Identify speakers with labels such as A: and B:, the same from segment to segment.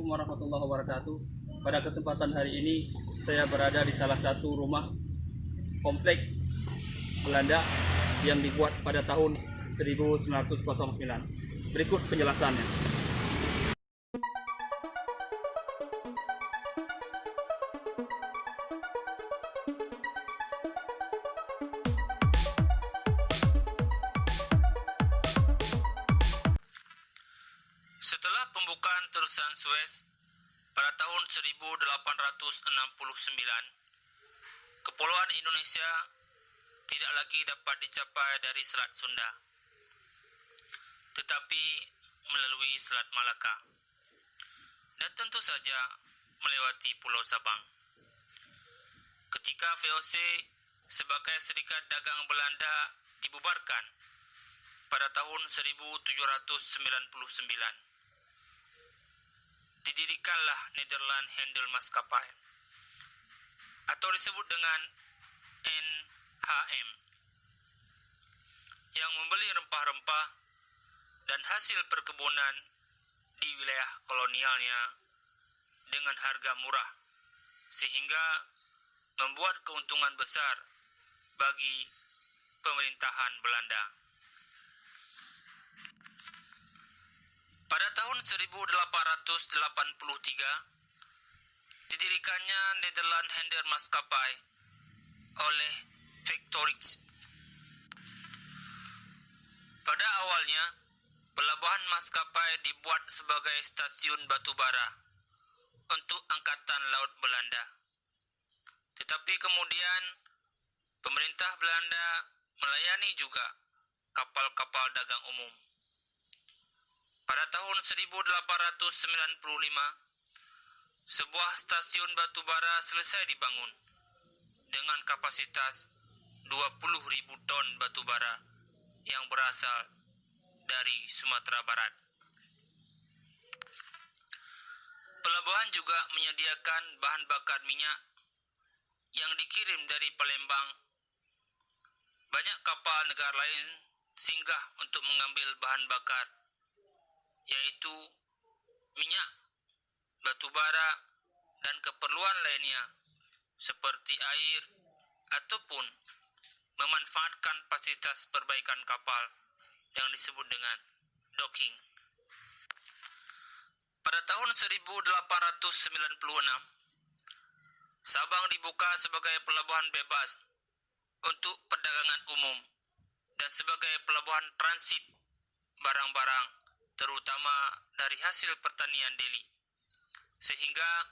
A: warahmatullahi wabarakatuh. Pada kesempatan hari ini saya berada di salah satu rumah komplek Belanda yang dibuat pada tahun 1909. Berikut penjelasannya.
B: Setelah pembukaan terusan Suez pada tahun 1869, kepulauan Indonesia tidak lagi dapat dicapai dari Selat Sunda, tetapi melalui Selat Malaka, dan tentu saja melewati Pulau Sabang. Ketika VOC sebagai Serikat Dagang Belanda dibubarkan pada tahun 1799, didirikanlah Nederland Handel Maskapai atau disebut dengan NHM yang membeli rempah-rempah dan hasil perkebunan di wilayah kolonialnya dengan harga murah, sehingga membuat keuntungan besar bagi pemerintahan Belanda. Pada tahun 1883, didirikannya Nederland Handel Maskapai oleh Victorix. Pada awalnya, pelabuhan maskapai dibuat sebagai stasiun batubara untuk Angkatan Laut Belanda. Tetapi kemudian, pemerintah Belanda melayani juga kapal-kapal dagang umum. Pada tahun 1895, sebuah stasiun batubara selesai dibangun dengan kapasitas 20.000 ton batubara yang berasal dari Sumatera Barat. Pelabuhan juga menyediakan bahan bakar minyak yang dikirim dari Palembang. Banyak kapal negara lain singgah untuk mengambil bahan bakar, yaitu minyak, batubara, dan keperluan lainnya seperti air ataupun memanfaatkan fasilitas perbaikan kapal yang disebut dengan docking. Pada tahun 1896, Sabang dibuka sebagai pelabuhan bebas untuk perdagangan umum dan sebagai pelabuhan transit barang-barang, terutama dari hasil pertanian Delhi, sehingga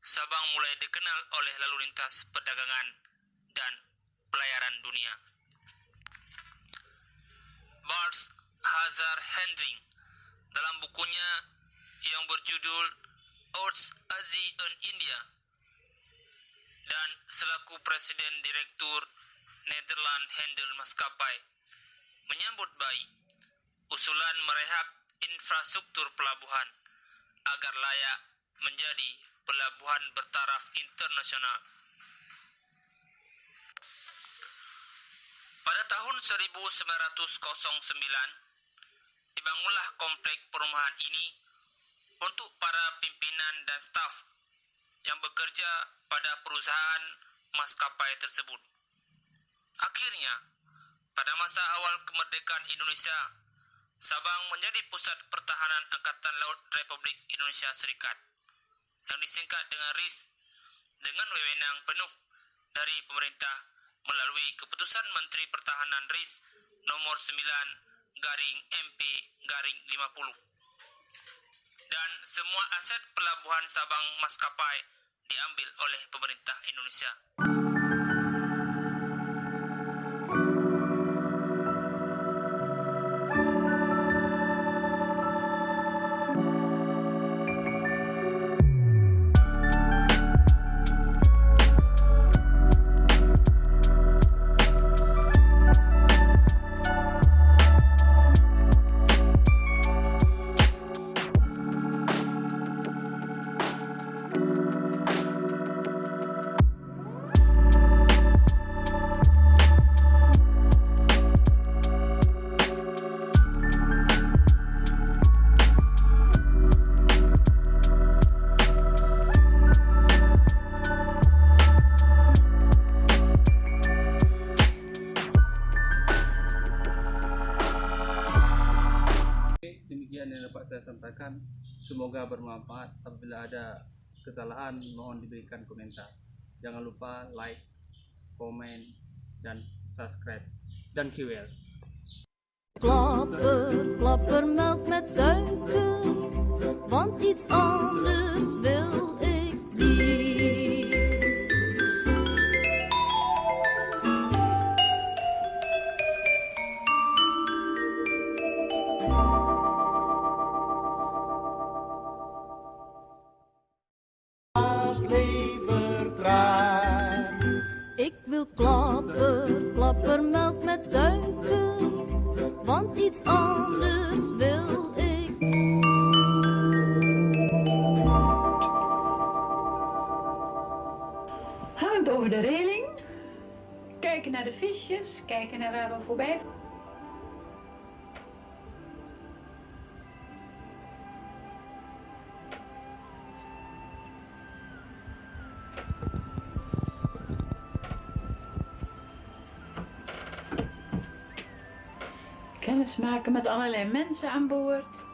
B: Sabang mulai dikenal oleh lalu lintas perdagangan dan pelayaran dunia. Bards Hazar Hendring dalam bukunya yang berjudul Odes Asie en India, dan selaku Presiden Direktur Nederland Handel Maskapai menyambut baik usulan merehab infrastruktur pelabuhan agar layak menjadi pelabuhan bertaraf internasional. Pada tahun 1909, dibangunlah komplek perumahan ini untuk para pimpinan dan staf yang bekerja pada perusahaan maskapai tersebut. Akhirnya, pada masa awal kemerdekaan Indonesia, Sabang menjadi pusat pertahanan Angkatan Laut Republik Indonesia Serikat, yang disingkat dengan RIS, dengan wewenang penuh dari pemerintah melalui Keputusan Menteri Pertahanan RIS nomor 9/MP/50. Dan semua aset pelabuhan Sabang maskapai diambil oleh pemerintah Indonesia.
A: bacakan. Semoga bermanfaat. Apabila ada kesalahan mohon diberikan komentar. Jangan lupa like, komen, dan subscribe. Dankjewel.
C: Klappermelk met suiker, want iets anders wil ik niet. Ik wil klappermelk met suiker, want iets anders wil ik.
D: Hangend over de reling, kijken naar de visjes, kijken naar waar we voorbij. Kennis maken met allerlei mensen aan boord.